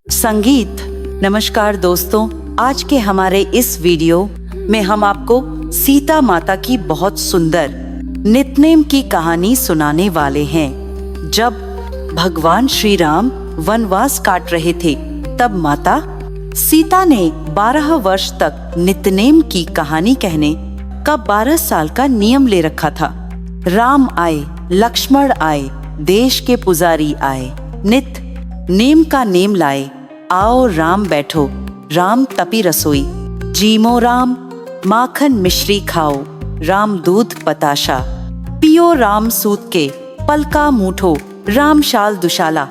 संगीत। नमस्कार दोस्तों, आज के हमारे इस वीडियो में हम आपको सीता माता की बहुत सुंदर नितनेम की कहानी सुनाने वाले हैं। जब भगवान श्री राम वनवास काट रहे थे, तब माता सीता ने 12 वर्ष तक नितनेम की कहानी कहने का 12 साल का नियम ले रखा था। राम आए, लक्ष्मण आए, देश के पुजारी आए, नित नेम का नेम लाए। आओ राम बैठो, राम तपी रसोई, जीमो राम माखन मिश्री खाओ, राम दूध बताशा, पियो राम सूत के पलका मूठो, राम शाल दुशाला।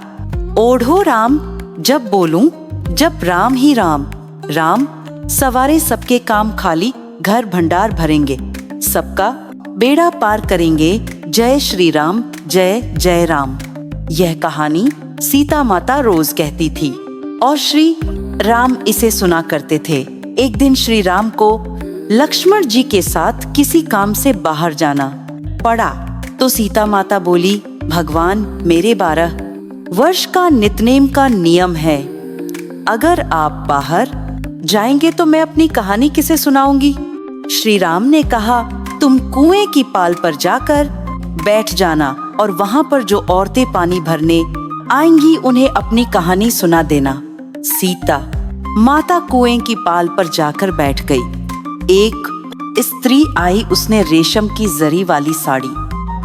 ओढ़ो राम जब बोलूं, जब राम ही राम, राम सवारे सबके काम खाली, घर भंडार भरेंगे, सबका बेड़ा पार करेंगे, जय श्री राम, जय जय राम। यह कहानी सीता माता रोज कहती थी और श्री राम इसे सुना करते थे। एक दिन श्री राम को लक्ष्मण जी के साथ किसी काम से बाहर जाना पड़ा, तो सीता माता बोली, भगवान मेरे 12 वर्ष का नितनेम का नियम है, अगर आप बाहर जाएंगे तो मैं अपनी कहानी किसे सुनाऊंगी। श्री राम ने कहा, तुम कुएं की पाल पर जाकर बैठ जाना और वहां पर जो औरतें पानी भरने आएंगी उन्हें अपनी कहानी सुना देना। सीता माता कुएं की पाल पर जाकर बैठ गई। एक स्त्री आई, उसने रेशम की जरी वाली साड़ी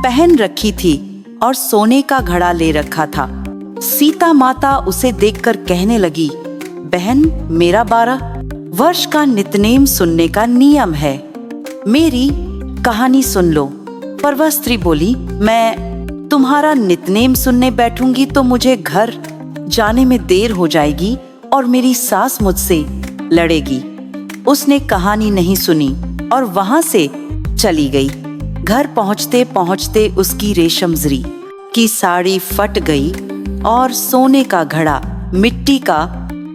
पहन रखी थी और सोने का घड़ा ले रखा था। सीता माता उसे देखकर कहने लगी, बहन मेरा 12 वर्ष का नितनेम सुनने का नियम है, मेरी कहानी सुन लो। पर वह स्त्री बोली, मैं तुम्हारा नितनेम सुनने बैठूंगी तो मुझे घर जाने में देर हो जाएगी और मेरी सास मुझसे लड़ेगी। उसने कहानी नहीं सुनी और वहां से चली गई। घर पहुंचते पहुंचते उसकी रेशम जरी की साड़ी फट गई और सोने का घड़ा मिट्टी का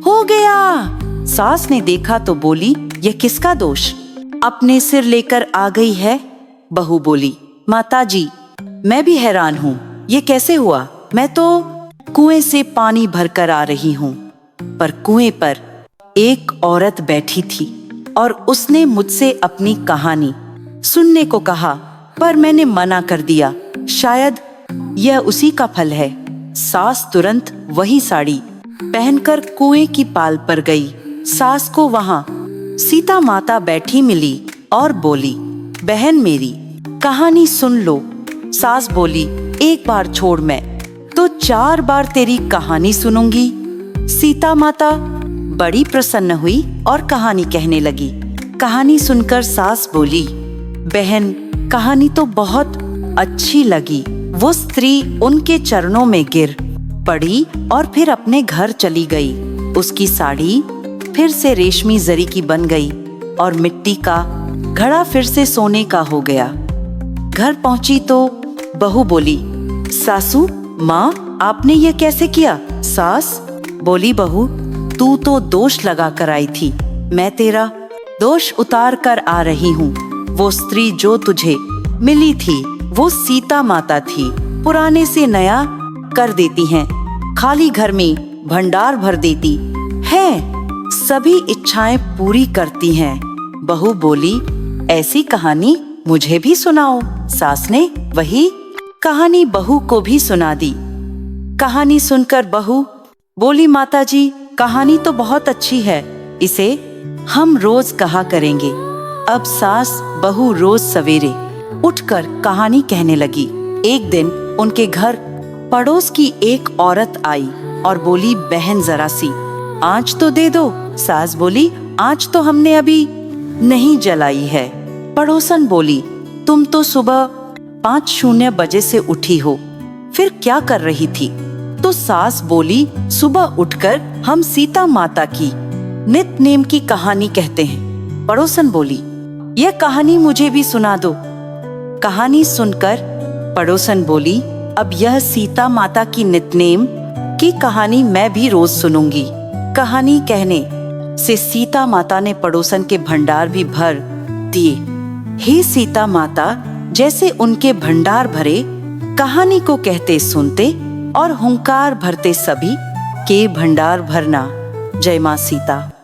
हो गया। सास ने देखा तो बोली, यह किसका दोष अपने सिर लेकर आ गई है। बहू बोली, माताजी मैं भी हैरान हूँ, ये कैसे हुआ। मैं तो कुएं से पानी भरकर आ रही हूँ, पर कुएं पर एक औरत बैठी थी और उसने मुझसे अपनी कहानी सुनने को कहा, पर मैंने मना कर दिया, शायद यह उसी का फल है। सास तुरंत वही साड़ी पहनकर कुएं की पाल पर गई। सास को वहां सीता माता बैठी मिली और बोली, बहन मेरी कहानी सुन लो। सास बोली, एक बार छोड़, मैं तो 4 बार तेरी कहानी सुनूंगी। सीता माता बड़ी प्रसन्न हुई और कहानी कहने लगी। कहानी सुनकर सास बोली, बहन कहानी तो बहुत अच्छी लगी। वो स्त्री उनके चरणों में गिर पड़ी और फिर अपने घर चली गई। उसकी साड़ी फिर से रेशमी जरी की बन गई और मिट्टी का घड़ा फिर से सोने का हो गया। घर पहुंची तो बहू बोली, सासू माँ आपने ये कैसे किया। सास बोली, बहू तू तो दोष लगा कर आई थी, मैं तेरा दोष उतार कर आ रही हूँ। वो स्त्री जो तुझे मिली थी वो सीता माता थी, पुराने से नया कर देती हैं, खाली घर में भंडार भर देती है, सभी इच्छाएं पूरी करती हैं। बहू बोली, ऐसी कहानी मुझे भी सुनाओ। सास ने वही कहानी बहू को भी सुना दी। कहानी सुनकर बहू बोली, माताजी कहानी तो बहुत अच्छी है, इसे हम रोज कहा करेंगे। अब सास बहू रोज सवेरे उठकर कहानी कहने लगी। एक दिन उनके घर पड़ोस की एक औरत आई और बोली, बहन जरा सी आँच तो दे दो। सास बोली, आँच तो हमने अभी नहीं जलाई है। पड़ोसन बोली, तुम तो सुबह 5:00 बजे से उठी हो, फिर क्या कर रही थी। तो सास बोली, सुबह उठकर हम सीता माता की नितनेम की कहानी कहते हैं। पड़ोसन बोली, यह कहानी मुझे भी सुना दो। कहानी सुनकर पड़ोसन बोली, अब यह सीता माता की नितनेम की कहानी मैं भी रोज सुनूंगी। कहानी कहने से सीता माता ने पड़ोसन के भंडार भी भर दिए। हे सीता माता, जैसे उनके भंडार भरे, कहानी को कहते सुनते और हुंकार भरते सभी के भंडार भरना। जय मां सीता।